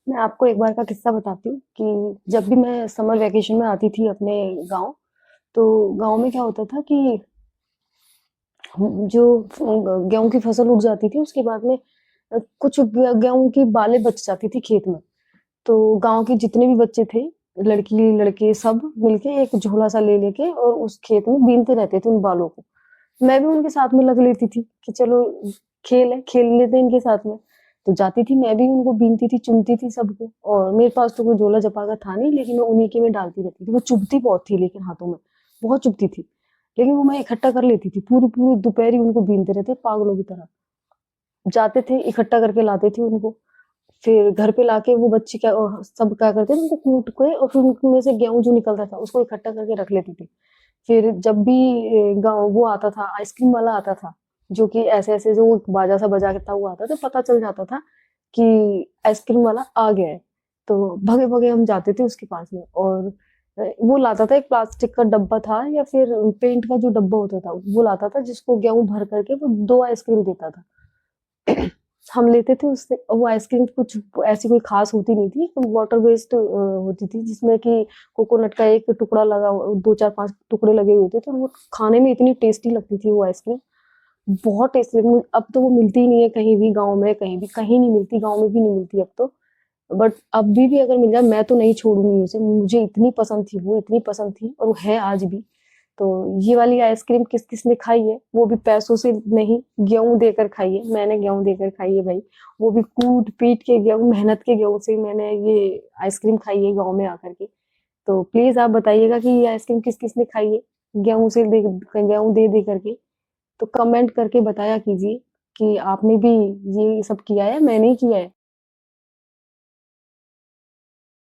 मैं आपको एक बार का किस्सा बताती हूँ कि जब भी मैं समर वैकेशन में आती थी अपने गाँव, तो गाँव में क्या होता था कि जो गेहूँ की फसल उग जाती थी, उसके बाद में कुछ गेहूँ की बालें बच जाती थी खेत में। तो गाँव के जितने भी बच्चे थे, लड़की लड़के सब मिलके एक झोला सा ले लेके और उस खेत में बीनते रहते थे उन बालों को। मैं भी उनके साथ में लग लेती थी कि चलो खेल है, खेल लेते हैं इनके साथ में। तो जाती थी, मैं भी उनको बीनती थी, चुनती थी सबको। और मेरे पास तो कोई झोला-झपाका था नहीं, लेकिन मैं उन्हीं के में डालती रहती थी। वो चुभती बहुत थी लेकिन हाथों में, बहुत चुभती थी। लेकिन वो मैं इकट्ठा कर लेती थी, पूरी-पूरी दोपहर ही उनको बीनते रहते पागलों की तरह। जाते थे, इकट्ठा करके लाते थे उनको। फिर घर पे लाके वो बच्चे सब क्या करते थे, उनको कूट के और फिर उनमें से गेहूँ जो निकलता था, उसको इकट्ठा करके रख लेती थी। फिर जब भी गाँव वो आता था, आइसक्रीम वाला आता था, जो कि ऐसे-ऐसे जो बाजा सा बजाता हुआ आता था, पता चल जाता था कि आइसक्रीम वाला आ गया है। तो भगे-भगे हम जाते थे उसके पास में और वो लाता था, एक प्लास्टिक का डब्बा था या फिर पेंट का जो डब्बा होता था, वो लाता था जिसको गेहूँ भर करके वो 2 आइसक्रीम देता था। हम लेते थे उससे और वो आइसक्रीम कुछ ऐसी कोई खास होती नहीं थी, वाटर बेस्ड होती थी जिसमें कि कोकोनट का एक टुकड़ा लगा, दो चार पांच टुकड़े लगे हुए थे, तो वो खाने में इतनी टेस्टी लगती थी वो आइसक्रीम। बहुत टेस्टी। अब तो वो मिलती ही नहीं है कहीं भी, गाँव में कहीं भी, कहीं नहीं मिलती, गाँव में भी नहीं मिलती अब तो। बट अभी भी अगर मिल जाए मैं तो नहीं छोड़ूंगी उसे, मुझे इतनी पसंद थी वो, इतनी पसंद थी और वो है आज भी। तो ये वाली आइसक्रीम किस किसने खाई है, वो भी पैसों से नहीं, गेहूं देकर खाई है। मैंने गेहूं देकर खाई है भाई, वो भी कूट पीट के गेहूं, मेहनत के गेहूं से मैंने ये आइसक्रीम खाई है गाँव में आकर के। तो प्लीज आप बताइएगा कि ये आइसक्रीम किस किसने खाई है, गेहूं से दे, गेहूं दे दे करके। तो कमेंट करके बताया कीजिए कि आपने भी ये सब किया है, मैंने ही किया है।